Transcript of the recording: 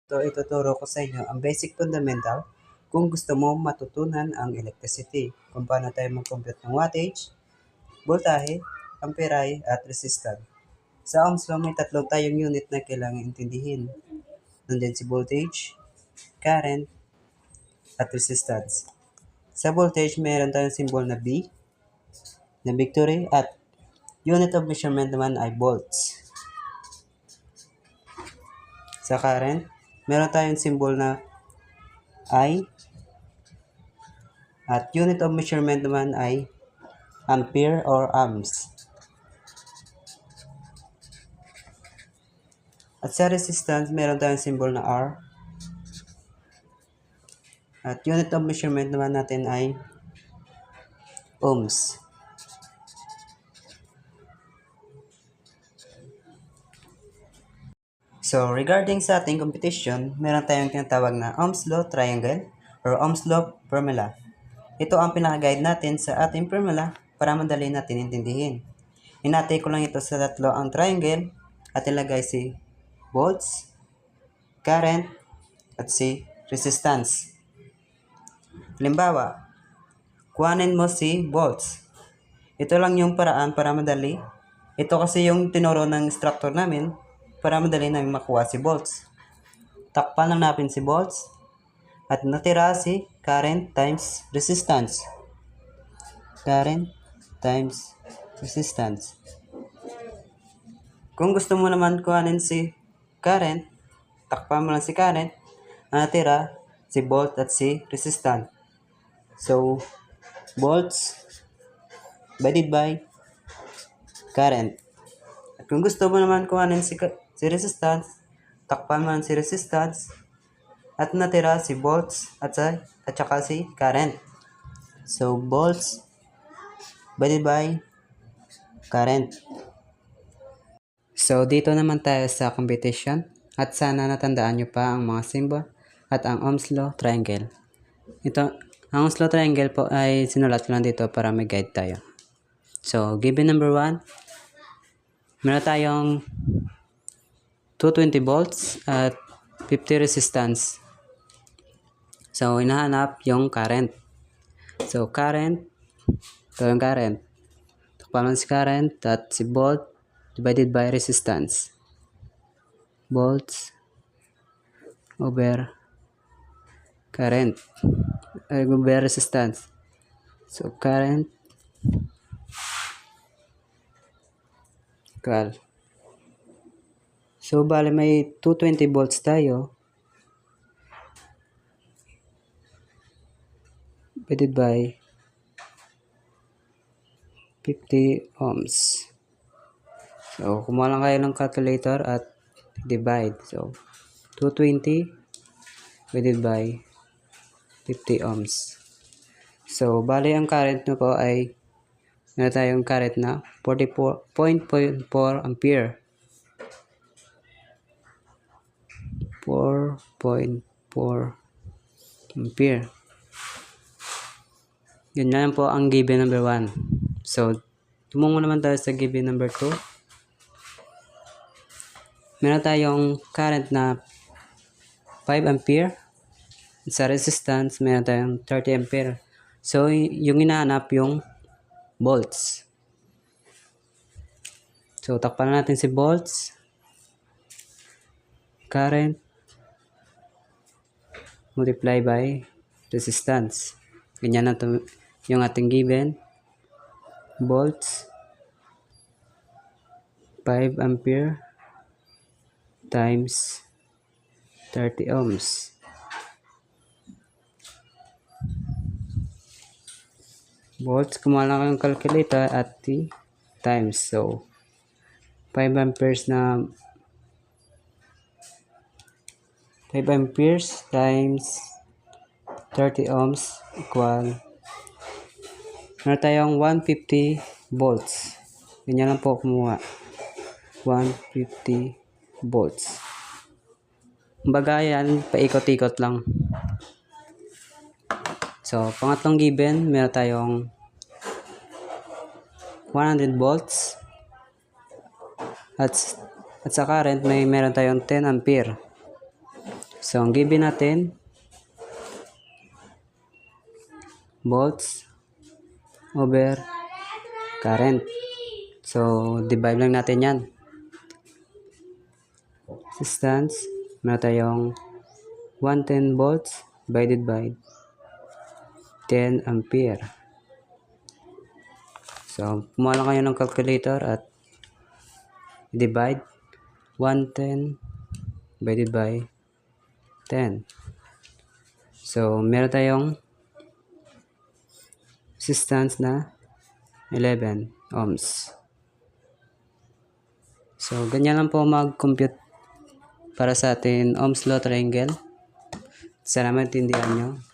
Ito ituturo ko sa inyo ang basic fundamental kung gusto mo matutunan ang electricity, kung paano tayo mag-compute ng wattage, voltahe, amperahe, at resistance. Sa Ohm's law, may tatlong tayong unit na kailangan intindihin. Nandyan si voltage, current, at resistance. Sa voltage, mayroon tayong symbol na V, na victory, at unit of measurement naman ay volts. Sa current, meron tayong symbol na I, at unit of measurement naman ay ampere or amps. At sa resistance, meron tayong symbol na R. At unit of measurement naman natin ay ohms. So, regarding sa ating competition, meron tayong tinatawag na Ohm's Law Triangle or Ohm's Law Formula. Ito ang pinaka-guide natin sa ating formula para madali natin intindihin. Hinati ko lang ito sa tatlo ang triangle at ilagay si volts, current, at si resistance. Halimbawa, kuhanin mo si volts. Ito lang yung paraan para madali. Ito kasi yung tinuro ng instructor namin para madali namin makuha si volts. Takpan lang natin si volts at natira si current times resistance. Current times resistance. Kung gusto mo naman kuhanin si current, takpan mo lang si current, ang natira si volt at si resistance. So, volts divided by current. At kung gusto mo naman kuhanin si resistance, takpan mo lang si resistance at natira si volts at saka si current. So, volts divided by current. So, dito naman tayo sa competition at sana natandaan nyo pa ang mga symbol at ang Ohm's Law Triangle. Ang Ohm's Law Triangle po ay sinulat ko lang dito para may guide tayo. So, given number 1, meron tayong 220 volts at 50 resistance. So, hinahanap yung current. So, current, ito yung current. Takpan lang si current at si volt divided by resistance. Volts over current. Over resistance. So, current equal. So, bali may 220 volts tayo divided by 50 ohms. So, kumuha lang kayo ng calculator at divide. So, 220 divided by 50 ohms. So, bali ang current nyo po ay meron tayong current na 44.4 ampere. 4.4 ampere. Yun lang po ang given number 1. So, tumungo naman tayo sa given number 2. Meron tayong current na 5 ampere. Sa resistance, meron tayong 30 ampere. So, yung hinahanap yung volts. So, takpan na natin si volts. Current multiply by resistance. Ganyan na yung ating given. Volts 5 ampere times 30 ohms. Volts, kumuha lang ang calculator at the times. So, 5 amperes na 5 amperes times 30 ohms equal meron tayong 150 volts. Ganyan lang po kumuha. 150 volts. Kumbaga yan, paikot-ikot lang. So, pangatlong given, meron tayong 100 volts. At sa current, meron tayong 10 ampere. So, ang given natin, volts over current. So, divide lang natin yan. Resistance, meron tayong 110 volts divided by 10 ampere. So, kumuha lang kayo ng calculator at divide 110 divided by 10. So, meron tayong resistance na 11 ohms. So, ganyan lang po mag-compute para sa atin Ohm's Law Triangle. Sana maintindihan nyo.